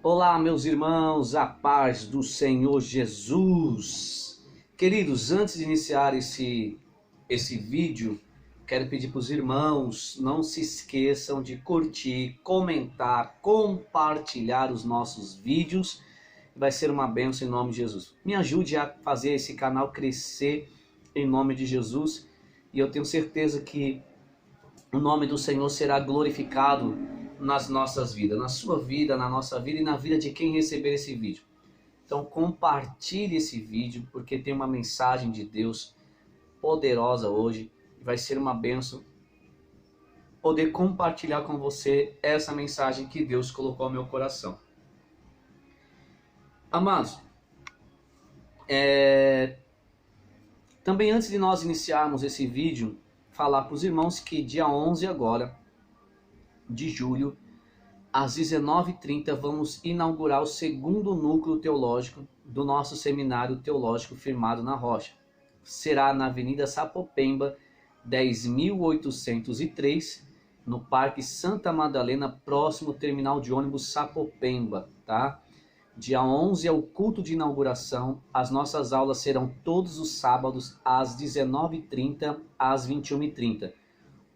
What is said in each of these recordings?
Olá, meus irmãos, a paz do Senhor Jesus. Queridos, antes de iniciar esse vídeo, quero pedir para os irmãos, não se esqueçam de curtir, comentar, compartilhar os nossos vídeos. Vai ser uma bênção em nome de Jesus. Me ajude a fazer esse canal crescer em nome de Jesus. E eu tenho certeza que o nome do Senhor será glorificado nas nossas vidas, na sua vida, na nossa vida e na vida de quem receber esse vídeo. Então compartilhe esse vídeo, porque tem uma mensagem de Deus poderosa hoje. Vai ser uma bênção poder compartilhar com você essa mensagem que Deus colocou no meu coração. Amados, também antes de nós iniciarmos esse vídeo, falar para os irmãos que dia 11 agora de julho, às 19h30, vamos inaugurar o segundo núcleo teológico do nosso seminário teológico firmado na Rocha. Será na Avenida Sapopemba, 10.803, no Parque Santa Madalena, próximo ao terminal de ônibus Sapopemba, tá? Dia 11 é o culto de inauguração. As nossas aulas serão todos os sábados, às 19h30 às 21h30.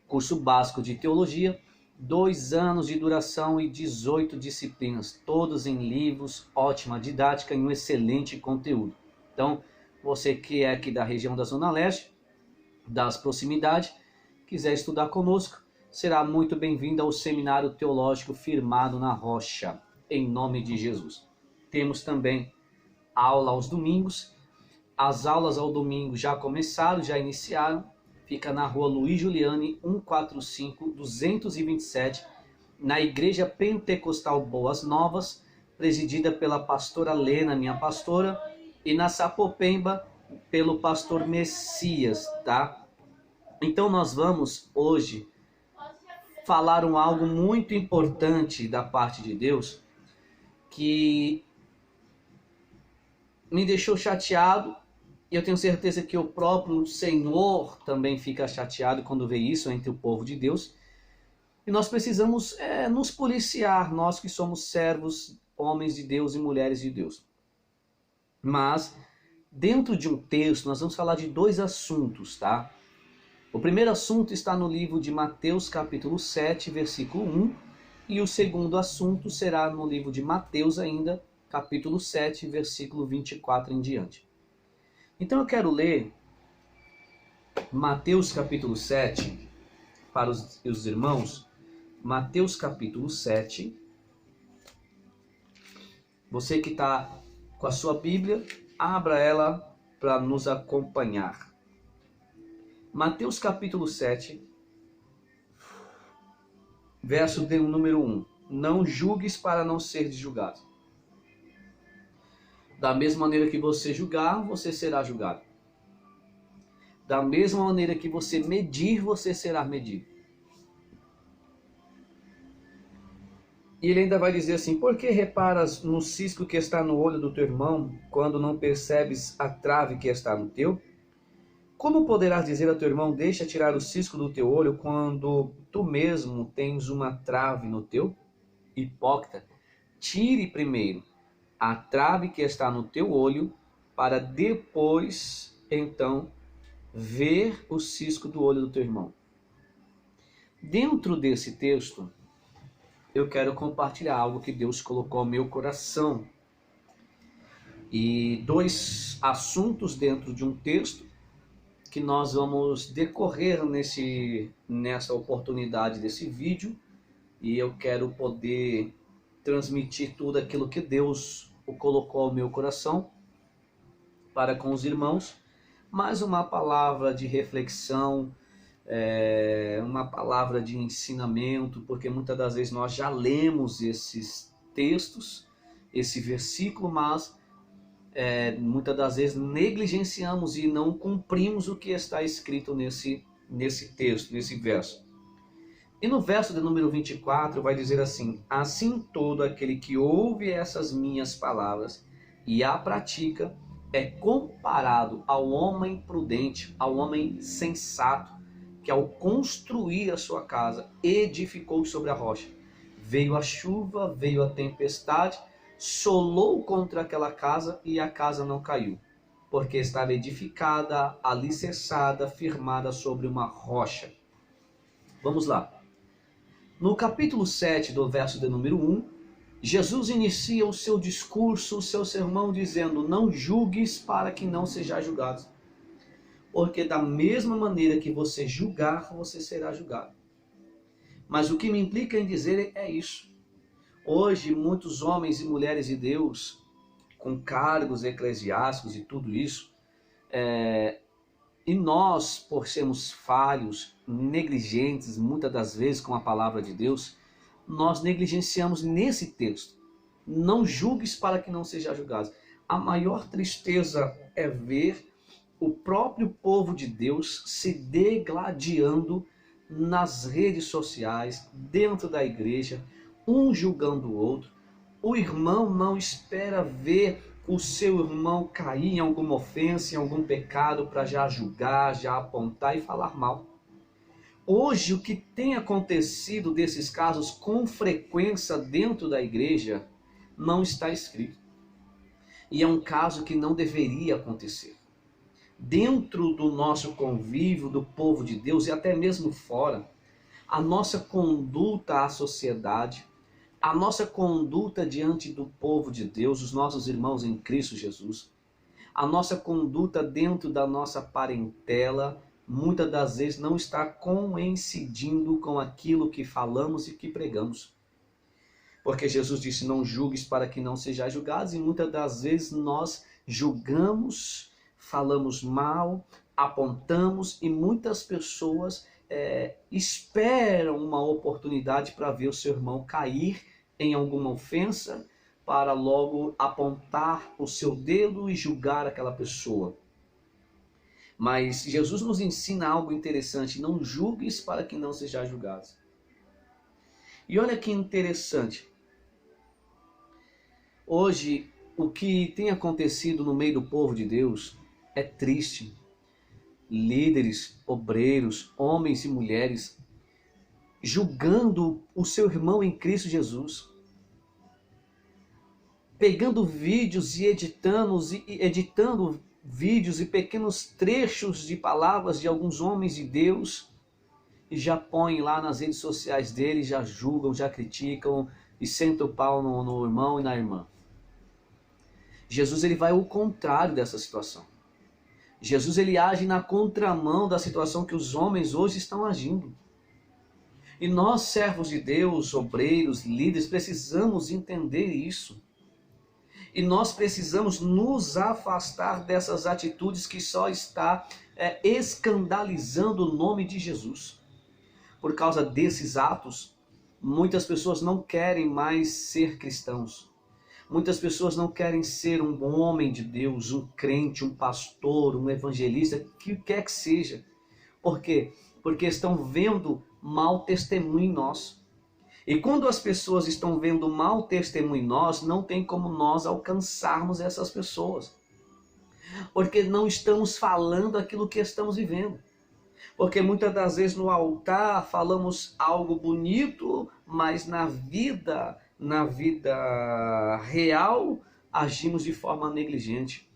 Curso básico de teologia, 2 anos de duração e 18 disciplinas, todos em livros, ótima didática e um excelente conteúdo. Então, você que é aqui da região da Zona Leste, das proximidades, quiser estudar conosco, será muito bem-vindo ao Seminário Teológico firmado na Rocha, em nome de Jesus. Temos também aula aos domingos. As aulas ao domingo já começaram, já iniciaram. Fica na rua Luiz Juliane, 145, 227, na Igreja Pentecostal Boas Novas, presidida pela pastora Lena, minha pastora, e na Sapopemba, pelo pastor Messias, tá? Então nós vamos hoje falar algo muito importante da parte de Deus, que me deixou chateado. E eu tenho certeza que o próprio Senhor também fica chateado quando vê isso entre o povo de Deus. E nós precisamos nos policiar, nós que somos servos, homens de Deus e mulheres de Deus. Mas, dentro de um texto, nós vamos falar de 2 assuntos, tá? O primeiro assunto está no livro de Mateus, capítulo 7, versículo 1. E o segundo assunto será no livro de Mateus ainda, capítulo 7, versículo 24 em diante. Então eu quero ler Mateus capítulo 7 para os irmãos. Mateus capítulo 7. Você que está com a sua Bíblia, abra ela para nos acompanhar. Mateus capítulo 7, verso de número 1. Não julgues para não seres julgado. Da mesma maneira que você julgar, você será julgado. Da mesma maneira que você medir, você será medido. E ele ainda vai dizer assim: por que reparas no cisco que está no olho do teu irmão, quando não percebes a trave que está no teu? Como poderás dizer ao teu irmão: deixa tirar o cisco do teu olho, quando tu mesmo tens uma trave no teu? Hipócrita, tire primeiro a trave que está no teu olho, para depois, então, ver o cisco do olho do teu irmão. Dentro desse texto, eu quero compartilhar algo que Deus colocou no meu coração. E 2 assuntos dentro de um texto que nós vamos decorrer nessa oportunidade desse vídeo. E eu quero poder transmitir tudo aquilo que Deus colocou ao meu coração para com os irmãos. Mais uma palavra de reflexão, uma palavra de ensinamento, porque muitas das vezes nós já lemos esses textos, esse versículo, mas muitas das vezes negligenciamos e não cumprimos o que está escrito nesse texto, nesse verso. E no verso de número 24 vai dizer assim: assim todo aquele que ouve essas minhas palavras e a pratica é comparado ao homem prudente, ao homem sensato, que ao construir a sua casa edificou sobre a rocha. Veio a chuva, veio a tempestade, solou contra aquela casa e a casa não caiu, porque estava edificada, alicerçada, firmada sobre uma rocha. Vamos lá. No capítulo 7, do verso de número 1, Jesus inicia o seu discurso, o seu sermão, dizendo: não julgues para que não seja julgado. Porque da mesma maneira que você julgar, você será julgado. Mas o que me implica em dizer é isso. Hoje, muitos homens e mulheres de Deus, com cargos eclesiásticos e tudo isso, e nós, por sermos falhos, negligentes, muitas das vezes com a palavra de Deus, nós negligenciamos nesse texto. Não julgues para que não seja julgado. A maior tristeza é ver o próprio povo de Deus se degladiando nas redes sociais, dentro da igreja, um julgando o outro. O irmão não espera ver o seu irmão cair em alguma ofensa, em algum pecado, para já julgar, já apontar e falar mal. Hoje, o que tem acontecido desses casos com frequência dentro da igreja não está escrito. E é um caso que não deveria acontecer. Dentro do nosso convívio, do povo de Deus e até mesmo fora, a nossa conduta à sociedade, a nossa conduta diante do povo de Deus, os nossos irmãos em Cristo Jesus, a nossa conduta dentro da nossa parentela, muitas das vezes não está coincidindo com aquilo que falamos e que pregamos. Porque Jesus disse: não julgues para que não sejais julgados, e muitas das vezes nós julgamos, falamos mal, apontamos, e muitas pessoas esperam uma oportunidade para ver o seu irmão cair em alguma ofensa, para logo apontar o seu dedo e julgar aquela pessoa. Mas Jesus nos ensina algo interessante: não julgues para que não sejais julgados. E olha que interessante. Hoje, o que tem acontecido no meio do povo de Deus é triste. Líderes, obreiros, homens e mulheres julgando o seu irmão em Cristo Jesus, pegando vídeos e editando vídeos e pequenos trechos de palavras de alguns homens de Deus, e já põem lá nas redes sociais deles, já julgam, já criticam e sentam o pau no irmão e na irmã. Jesus, ele vai ao contrário dessa situação. Jesus, ele age na contramão da situação que os homens hoje estão agindo. E nós, servos de Deus, obreiros, líderes, precisamos entender isso. E nós precisamos nos afastar dessas atitudes que só está escandalizando o nome de Jesus. Por causa desses atos, muitas pessoas não querem mais ser cristãos. Muitas pessoas não querem ser um homem de Deus, um crente, um pastor, um evangelista, que quer que seja. Por quê? Porque estão vendo mau testemunho em nós. E quando as pessoas estão vendo mau testemunho em nós, não tem como nós alcançarmos essas pessoas. Porque não estamos falando aquilo que estamos vivendo. Porque muitas das vezes no altar falamos algo bonito, mas na vida real agimos de forma negligente.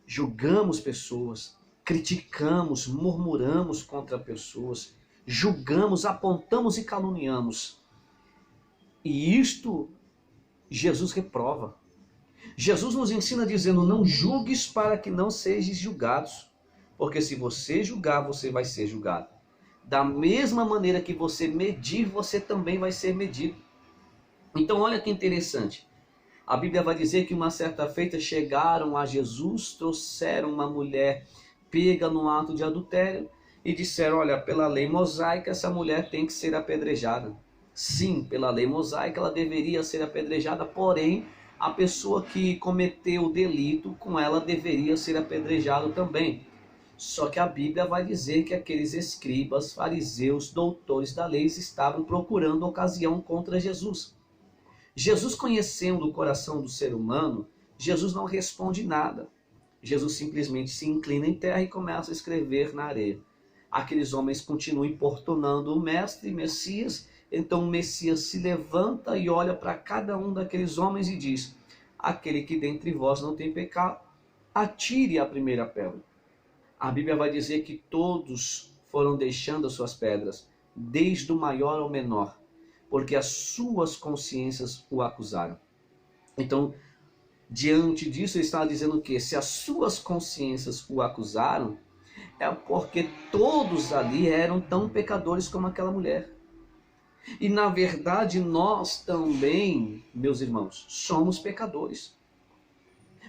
Julgamos pessoas, criticamos, murmuramos contra pessoas, julgamos, apontamos e caluniamos. E isto Jesus reprova. Jesus nos ensina dizendo: não julgues para que não sejais julgados. Porque se você julgar, você vai ser julgado. Da mesma maneira que você medir, você também vai ser medido. Então olha que interessante. A Bíblia vai dizer que uma certa feita chegaram a Jesus, trouxeram uma mulher pega no ato de adultério e disseram: olha, pela lei mosaica essa mulher tem que ser apedrejada. Sim, pela lei mosaica ela deveria ser apedrejada, porém a pessoa que cometeu o delito, com ela deveria ser apedrejado também. Só que a Bíblia vai dizer que aqueles escribas, fariseus, doutores da lei estavam procurando ocasião contra Jesus. Jesus, conhecendo o coração do ser humano, Jesus não responde nada. Jesus simplesmente se inclina em terra e começa a escrever na areia. Aqueles homens continuam importunando o mestre, Messias, Então o Messias se levanta e olha para cada um daqueles homens e diz: aquele que dentre vós não tem pecado, atire a primeira pedra. A Bíblia vai dizer que todos foram deixando as suas pedras, desde o maior ao menor, porque as suas consciências o acusaram. Então, diante disso, ele está dizendo que se as suas consciências o acusaram, é porque todos ali eram tão pecadores como aquela mulher. E na verdade nós também, meus irmãos, somos pecadores.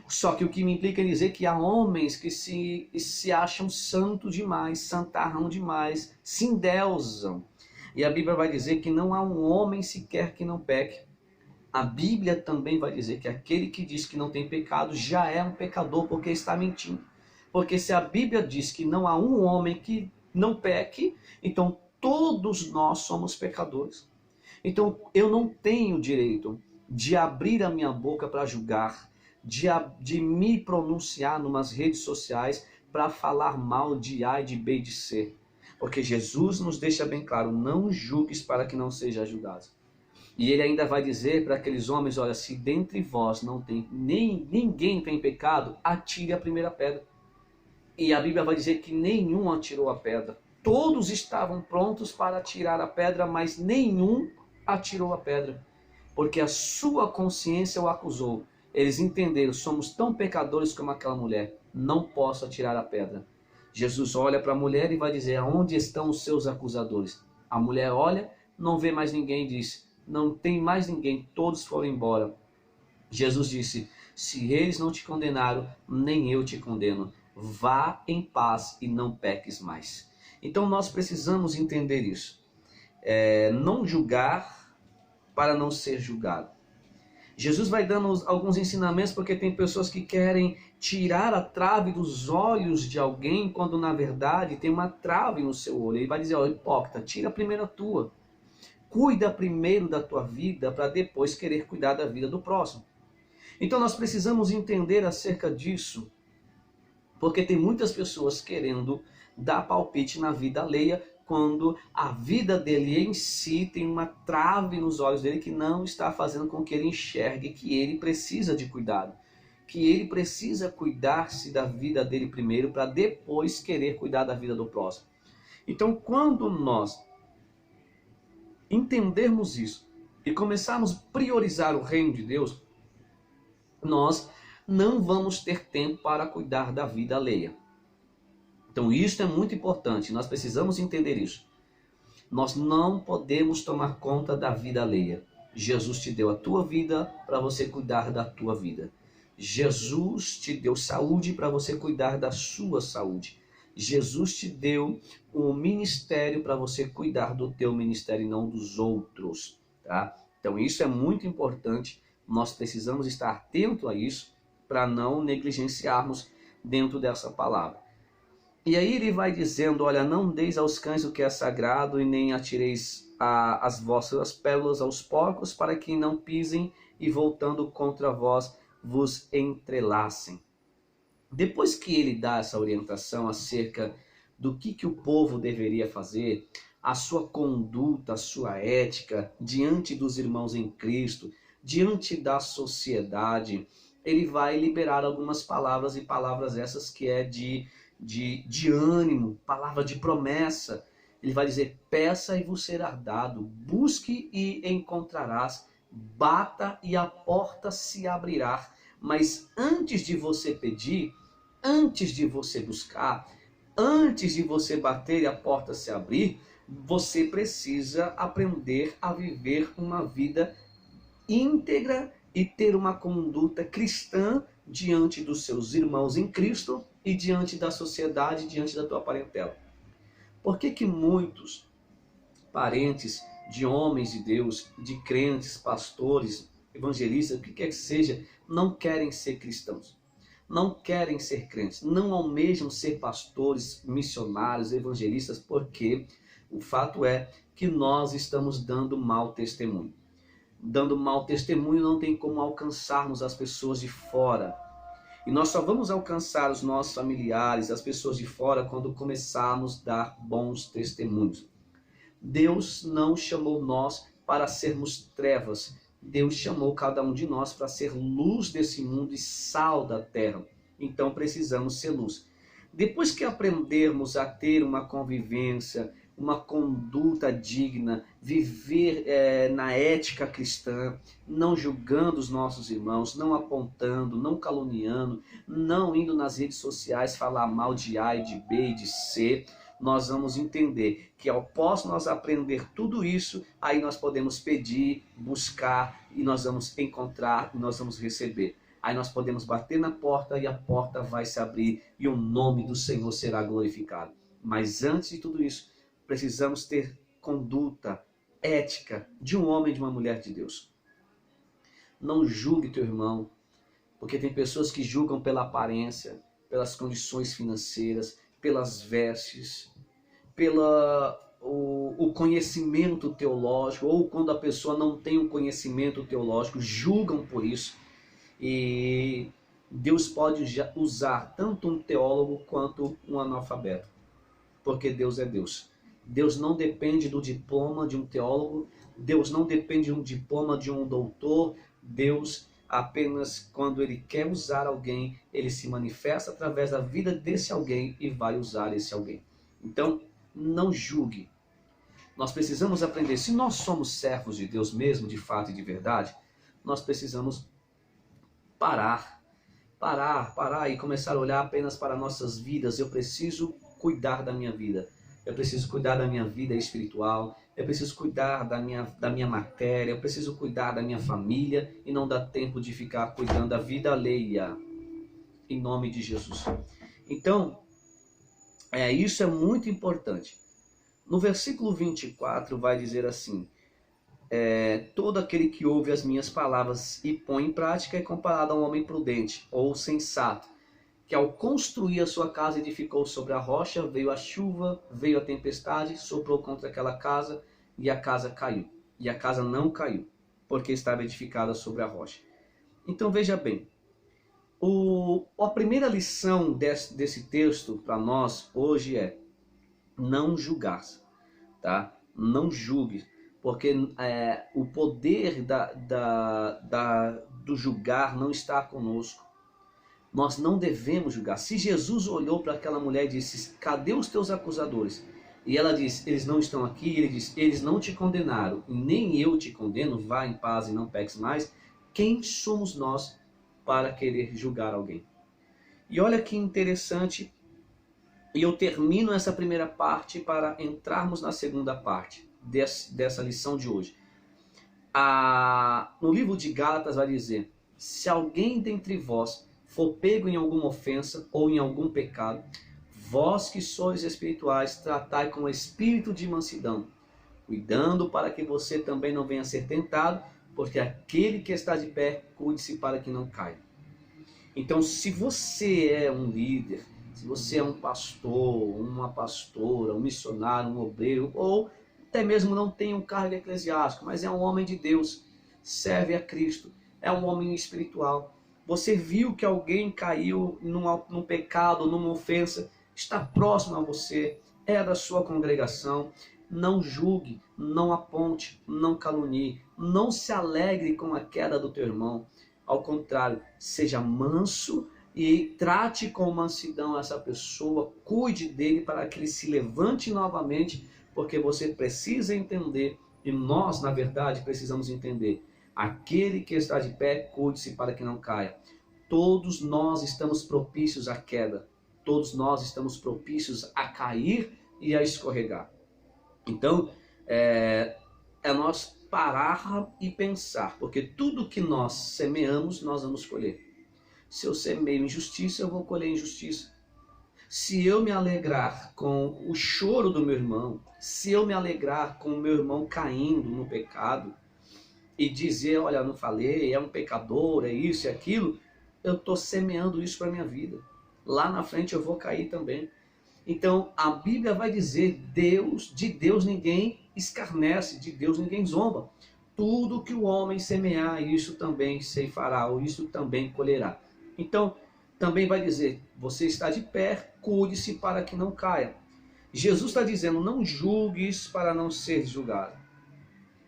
Só que o que me implica é dizer que há homens que se acham santo demais, santarrão demais, se endeusam. E a Bíblia vai dizer que não há um homem sequer que não peque. A Bíblia também vai dizer que aquele que diz que não tem pecado já é um pecador porque está mentindo. Porque se a Bíblia diz que não há um homem que não peque, então todos nós somos pecadores. Então eu não tenho direito de abrir a minha boca para julgar, de me pronunciar numas redes sociais para falar mal de A, de B e de C. Porque Jesus nos deixa bem claro, não julgues para que não seja julgado. E ele ainda vai dizer para aqueles homens, olha, se dentre vós não tem ninguém tem pecado, atire a primeira pedra. E a Bíblia vai dizer que nenhum atirou a pedra. Todos estavam prontos para atirar a pedra, mas nenhum atirou a pedra. Porque a sua consciência o acusou. Eles entenderam, somos tão pecadores como aquela mulher, não posso atirar a pedra. Jesus olha para a mulher e vai dizer, aonde estão os seus acusadores? A mulher olha, não vê mais ninguém e diz, não tem mais ninguém, todos foram embora. Jesus disse, se eles não te condenaram, nem eu te condeno. Vá em paz e não peques mais. Então nós precisamos entender isso. Não julgar para não ser julgado. Jesus vai dando alguns ensinamentos porque tem pessoas que querem tirar a trave dos olhos de alguém quando na verdade tem uma trave no seu olho. Ele vai dizer, ó, hipócrita, tira primeiro a tua. Cuida primeiro da tua vida para depois querer cuidar da vida do próximo. Então nós precisamos entender acerca disso, porque tem muitas pessoas querendo dar palpite na vida alheia, quando a vida dele em si tem uma trave nos olhos dele que não está fazendo com que ele enxergue que ele precisa de cuidado, que ele precisa cuidar-se da vida dele primeiro para depois querer cuidar da vida do próximo. Então quando nós entendermos isso e começarmos a priorizar o reino de Deus, nós não vamos ter tempo para cuidar da vida alheia. Então isso é muito importante, nós precisamos entender isso. Nós não podemos tomar conta da vida alheia. Jesus te deu a tua vida para você cuidar da tua vida. Jesus te deu saúde para você cuidar da sua saúde. Jesus te deu um ministério para você cuidar do teu ministério e não dos outros. Tá? Então isso é muito importante, nós precisamos estar atento a isso para não negligenciarmos dentro dessa palavra. E aí ele vai dizendo, olha, não deis aos cães o que é sagrado e nem atireis as vossas pérolas aos porcos para que não pisem e voltando contra vós vos entrelacem. Depois que ele dá essa orientação acerca do que o povo deveria fazer, a sua conduta, a sua ética diante dos irmãos em Cristo, diante da sociedade, ele vai liberar algumas palavras, e palavras essas que é de ânimo, palavra de promessa. Ele vai dizer, peça e vos será dado, busque e encontrarás, bata e a porta se abrirá. Mas antes de você pedir, antes de você buscar, antes de você bater e a porta se abrir, você precisa aprender a viver uma vida íntegra e ter uma conduta cristã diante dos seus irmãos em Cristo e diante da sociedade, diante da tua parentela. Por que muitos parentes de homens de Deus, de crentes, pastores, evangelistas, o que quer que seja, não querem ser cristãos? Não querem ser crentes, não almejam ser pastores, missionários, evangelistas, porque o fato é que nós estamos dando mau testemunho. Dando mau testemunho não tem como alcançarmos as pessoas de fora. E nós só vamos alcançar os nossos familiares, as pessoas de fora, quando começarmos a dar bons testemunhos. Deus não chamou nós para sermos trevas. Deus chamou cada um de nós para ser luz desse mundo e sal da terra. Então precisamos ser luz. Depois que aprendermos a ter uma convivência, uma conduta digna, viver na ética cristã, não julgando os nossos irmãos, não apontando, não caluniando, não indo nas redes sociais falar mal de A e de B e de C, nós vamos entender que após nós aprender tudo isso, aí nós podemos pedir, buscar, e nós vamos encontrar, e nós vamos receber. Aí nós podemos bater na porta e a porta vai se abrir e o nome do Senhor será glorificado. Mas antes de tudo isso, precisamos ter conduta, ética de um homem e de uma mulher de Deus. Não julgue teu irmão, porque tem pessoas que julgam pela aparência, pelas condições financeiras, pelas vestes, o conhecimento teológico, ou quando a pessoa não tem um conhecimento teológico, julgam por isso. E Deus pode usar tanto um teólogo quanto um analfabeto, porque Deus é Deus. Deus não depende do diploma de um teólogo, Deus não depende do diploma de um doutor, Deus apenas quando Ele quer usar alguém, Ele se manifesta através da vida desse alguém e vai usar esse alguém. Então, não julgue. Nós precisamos aprender, se nós somos servos de Deus mesmo, de fato e de verdade, nós precisamos parar e começar a olhar apenas para nossas vidas. Eu preciso cuidar da minha vida. Eu preciso cuidar da minha vida espiritual. Eu preciso cuidar da minha matéria. Eu preciso cuidar da minha família. E não dá tempo de ficar cuidando da vida alheia. Em nome de Jesus. Então, isso é muito importante. No versículo 24 vai dizer assim: todo aquele que ouve as minhas palavras e põe em prática é comparado a um homem prudente ou sensato, que ao construir a sua casa edificou sobre a rocha, veio a chuva, veio a tempestade, soprou contra aquela casa e a casa caiu. E a casa não caiu, porque estava edificada sobre a rocha. Então veja bem, a primeira lição desse texto para nós hoje é: não julgar, tá? Não julgue. Porque o poder do julgar não está conosco. Nós não devemos julgar. Se Jesus olhou para aquela mulher e disse: cadê os teus acusadores? E ela disse: eles não estão aqui. E ele disse: eles não te condenaram, nem eu te condeno, vá em paz e não peques mais. Quem somos nós para querer julgar alguém? E olha que interessante, e eu termino essa primeira parte para entrarmos na segunda parte dessa lição de hoje. No livro de Gálatas vai dizer: se alguém dentre vós for pego em alguma ofensa ou em algum pecado, vós que sois espirituais, tratai com espírito de mansidão, cuidando para que você também não venha a ser tentado, porque aquele que está de pé, cuide-se para que não caia. Então, se você é um líder, se você é um pastor, uma pastora, um missionário, um obreiro, ou até mesmo não tem um cargo eclesiástico, mas é um homem de Deus, serve a Cristo, é um homem espiritual. Você viu que alguém caiu num pecado, numa ofensa, está próximo a você, é da sua congregação, não julgue, não aponte, não calunie, não se alegre com a queda do teu irmão. Ao contrário, seja manso e trate com mansidão essa pessoa, cuide dele para que ele se levante novamente, porque você precisa entender, e nós, na verdade, precisamos entender: aquele que está de pé, cuide-se para que não caia. Todos nós estamos propícios à queda, todos nós estamos propícios a cair e a escorregar. Então, é nós parar e pensar, porque tudo que nós semeamos, nós vamos colher. Se eu semeio injustiça, eu vou colher injustiça. Se eu me alegrar com o choro do meu irmão, se eu me alegrar com o meu irmão caindo no pecado e dizer: olha, não falei, é um pecador, é isso e aquilo, eu estou semeando isso para a minha vida. Lá na frente eu vou cair também. Então a Bíblia vai dizer: de Deus ninguém escarnece, de Deus ninguém zomba. Tudo que o homem semear, isso também ceifará, ou isso também colherá. Então também vai dizer: você está de pé, cuide-se para que não caia. Jesus está dizendo, não julgues para não ser julgado.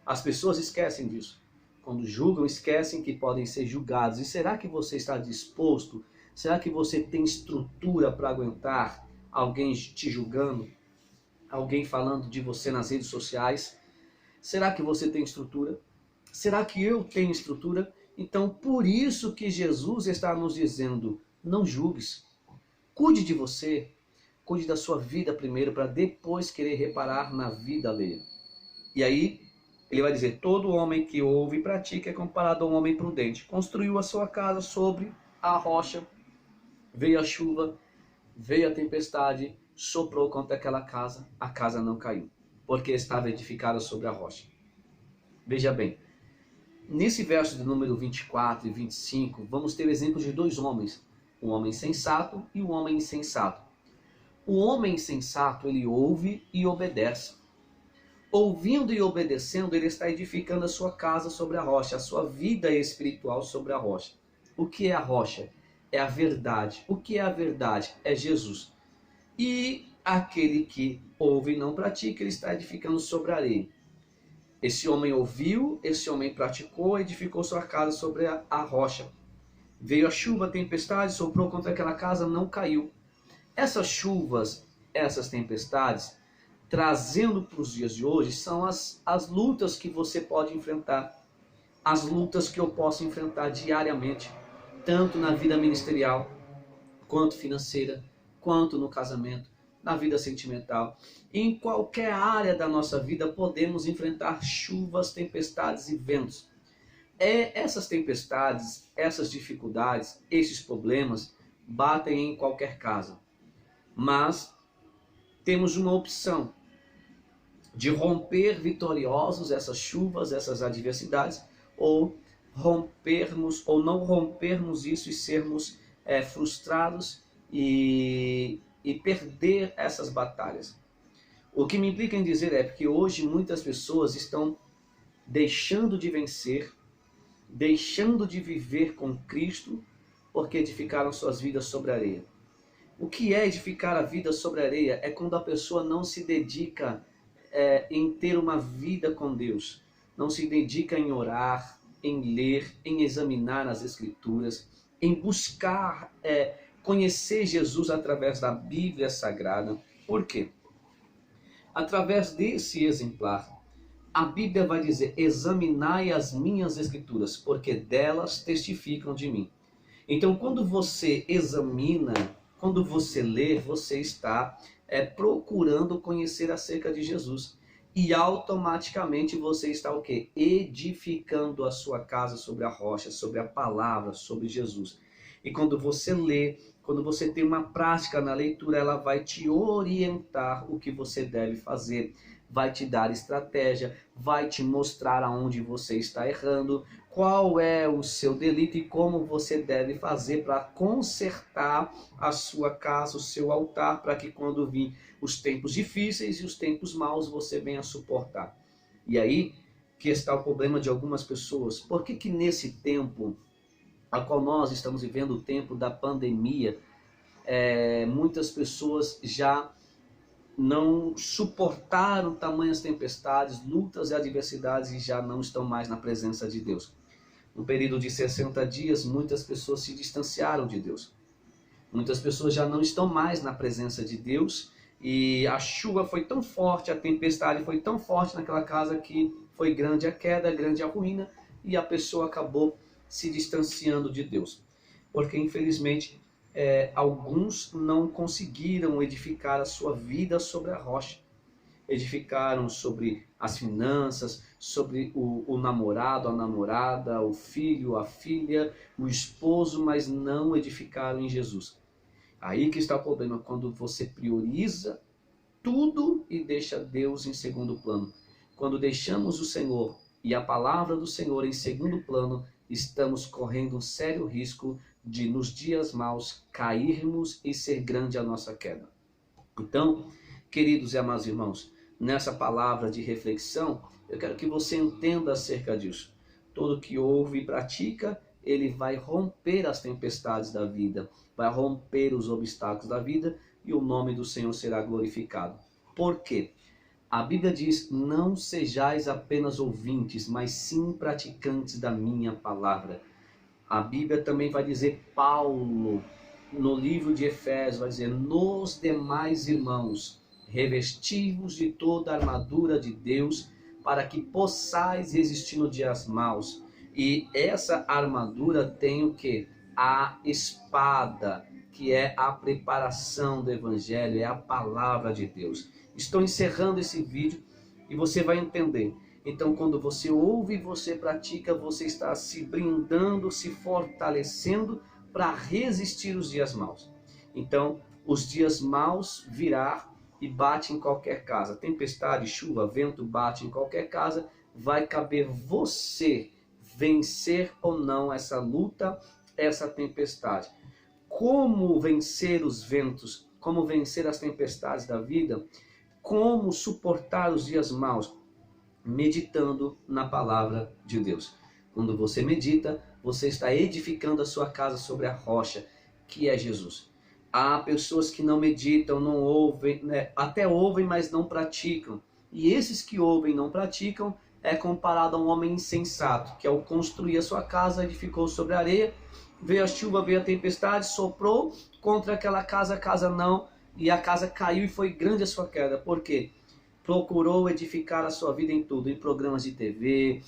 As pessoas esquecem disso. Quando julgam, esquecem que podem ser julgados. E será que você está disposto? Será que você tem estrutura para aguentar alguém te julgando? Alguém falando de você nas redes sociais? Será que você tem estrutura? Será que eu tenho estrutura? Então, por isso que Jesus está nos dizendo, não julgues. Cuide de você, cuide da sua vida primeiro, para depois querer reparar na vida alheia. E aí, ele vai dizer, todo homem que ouve e pratica é comparado a um homem prudente. Construiu a sua casa sobre a rocha, veio a chuva, veio a tempestade, soprou contra aquela casa, a casa não caiu, porque estava edificada sobre a rocha. Veja bem, nesse verso de número 24 e 25, vamos ter o exemplo de dois homens, um homem sensato e um homem insensato. O homem insensato, ele ouve e obedece. Ouvindo e obedecendo, ele está edificando a sua casa sobre a rocha, a sua vida espiritual sobre a rocha. O que é a rocha? É a verdade. O que é a verdade? É Jesus. E aquele que ouve e não pratica, ele está edificando sobre a areia. Esse homem ouviu, esse homem praticou, edificou sua casa sobre a rocha. Veio a chuva, a tempestade, soprou contra aquela casa, não caiu. Essas chuvas, essas tempestades, trazendo para os dias de hoje, são as lutas que você pode enfrentar. As lutas que eu posso enfrentar diariamente, tanto na vida ministerial, quanto financeira, quanto no casamento, na vida sentimental. Em qualquer área da nossa vida podemos enfrentar chuvas, tempestades e ventos. Essas tempestades, essas dificuldades, esses problemas batem em qualquer casa. Mas temos uma opção de romper vitoriosos essas chuvas, essas adversidades, ou rompermos ou não rompermos isso e sermos frustrados e perder essas batalhas. O que me implica em dizer é que hoje muitas pessoas estão deixando de vencer, deixando de viver com Cristo, porque edificaram suas vidas sobre a areia. O que é edificar a vida sobre a areia? É quando a pessoa não se dedica em ter uma vida com Deus, não se dedica em orar, em ler, em examinar as Escrituras, em buscar conhecer Jesus através da Bíblia Sagrada. Por quê? Através desse exemplar, a Bíblia vai dizer, examinai as minhas Escrituras, porque delas testificam de mim. Então, quando você examina, quando você lê, você está procurando conhecer acerca de Jesus. E automaticamente você está o quê? Edificando a sua casa sobre a rocha, sobre a palavra, sobre Jesus. E quando você lê, quando você tem uma prática na leitura, ela vai te orientar o que você deve fazer, vai te dar estratégia, vai te mostrar aonde você está errando, qual é o seu delito e como você deve fazer para consertar a sua casa, o seu altar, para que quando vir os tempos difíceis e os tempos maus você venha suportar. E aí que está o problema de algumas pessoas. Por que nesse tempo, a qual nós estamos vivendo, o tempo da pandemia, muitas pessoas já não suportaram tamanhas tempestades, lutas e adversidades e já não estão mais na presença de Deus. No período de 60 dias, muitas pessoas se distanciaram de Deus. Muitas pessoas já não estão mais na presença de Deus e a chuva foi tão forte, a tempestade foi tão forte naquela casa que foi grande a queda, grande a ruína e a pessoa acabou se distanciando de Deus. Porque infelizmente alguns não conseguiram edificar a sua vida sobre a rocha. Edificaram sobre as finanças, sobre o namorado, a namorada, o filho, a filha, o esposo, mas não edificaram em Jesus. Aí que está o problema, quando você prioriza tudo e deixa Deus em segundo plano. Quando deixamos o Senhor e a palavra do Senhor em segundo plano, estamos correndo um sério risco de nos dias maus cairmos e ser grande a nossa queda. Então, queridos e amados irmãos, nessa palavra de reflexão, eu quero que você entenda acerca disso. Todo que ouve e pratica, ele vai romper as tempestades da vida, vai romper os obstáculos da vida e o nome do Senhor será glorificado. Por quê? A Bíblia diz, não sejais apenas ouvintes, mas sim praticantes da minha palavra. A Bíblia também vai dizer, Paulo, no livro de Efésios, vai dizer, nos demais irmãos, revestivos de toda a armadura de Deus, para que possais resistir no dias maus. E essa armadura tem o quê? A espada, que é a preparação do Evangelho, é a palavra de Deus. Estou encerrando esse vídeo e você vai entender. Então, quando você ouve e você pratica, você está se blindando, se fortalecendo para resistir os dias maus. Então, os dias maus virá e bate em qualquer casa. Tempestade, chuva, vento bate em qualquer casa. Vai caber você vencer ou não essa luta, essa tempestade. Como vencer os ventos? Como vencer as tempestades da vida? Como suportar os dias maus? Meditando na palavra de Deus. Quando você medita, você está edificando a sua casa sobre a rocha, que é Jesus. Há pessoas que não meditam, não ouvem, né? Até ouvem, mas não praticam. E esses que ouvem e não praticam é comparado a um homem insensato, que ao construir a sua casa, edificou sobre a areia, veio a chuva, veio a tempestade, soprou contra aquela casa, a casa não, e a casa caiu e foi grande a sua queda. Por quê? Procurou edificar a sua vida em tudo, em programas de TV,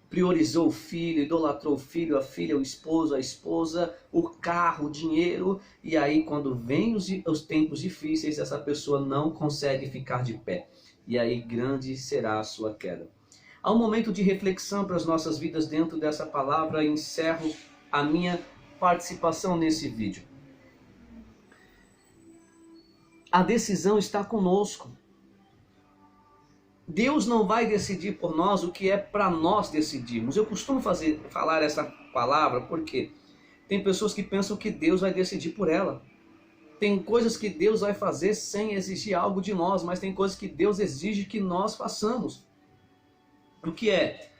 priorizou o filho, idolatrou o filho, a filha, o esposo, a esposa, o carro, o dinheiro, e aí quando vem os tempos difíceis, essa pessoa não consegue ficar de pé, e aí grande será a sua queda. Há um momento de reflexão para as nossas vidas dentro dessa palavra, e encerro a minha participação nesse vídeo. A decisão está conosco. Deus não vai decidir por nós o que é para nós decidirmos. Eu costumo falar essa palavra porque tem pessoas que pensam que Deus vai decidir por ela. Tem coisas que Deus vai fazer sem exigir algo de nós, mas tem coisas que Deus exige que nós façamos. O que é?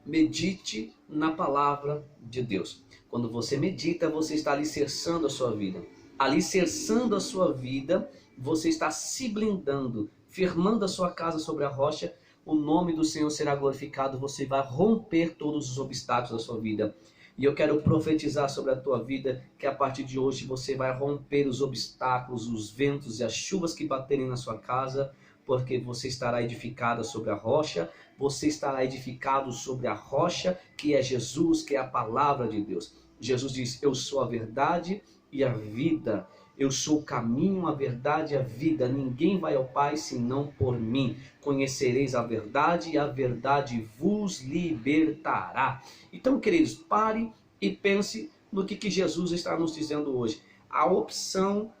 Medite na palavra de Deus. Quando você medita, você está alicerçando a sua vida. Alicerçando a sua vida, você está se blindando, firmando a sua casa sobre a rocha, o nome do Senhor será glorificado, você vai romper todos os obstáculos da sua vida. E eu quero profetizar sobre a tua vida, que a partir de hoje você vai romper os obstáculos, os ventos e as chuvas que baterem na sua casa, porque você estará edificada sobre a rocha, você estará edificado sobre a rocha, que é Jesus, que é a palavra de Deus. Jesus diz, eu sou a verdade e a vida. Eu sou o caminho, a verdade e a vida. Ninguém vai ao Pai senão por mim. Conhecereis a verdade e a verdade vos libertará. Então, queridos, pare e pense no que Jesus está nos dizendo hoje. A opção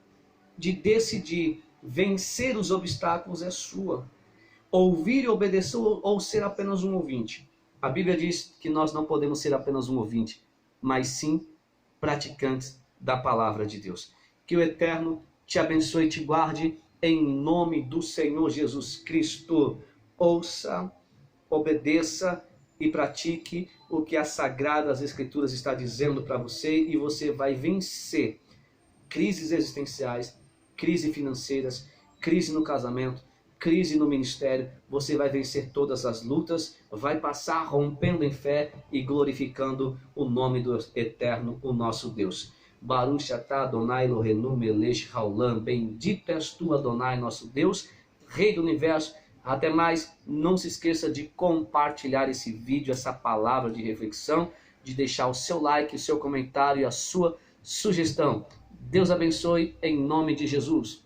de decidir vencer os obstáculos é sua. Ouvir e obedecer ou ser apenas um ouvinte. A Bíblia diz que nós não podemos ser apenas um ouvinte, mas sim praticantes da palavra de Deus. Que o Eterno te abençoe e te guarde em nome do Senhor Jesus Cristo. Ouça, obedeça e pratique o que as Sagradas Escrituras está dizendo para você e você vai vencer crises existenciais, crises financeiras, crise no casamento, crise no ministério. Você vai vencer todas as lutas, vai passar rompendo em fé e glorificando o nome do Eterno, o nosso Deus. Baruch atah Adonai Elohenu melech haolam. Bendito és tu, Adonai, nosso Deus, Rei do Universo. Até mais, não se esqueça de compartilhar esse vídeo, essa palavra de reflexão, de deixar o seu like, o seu comentário e a sua sugestão. Deus abençoe em nome de Jesus.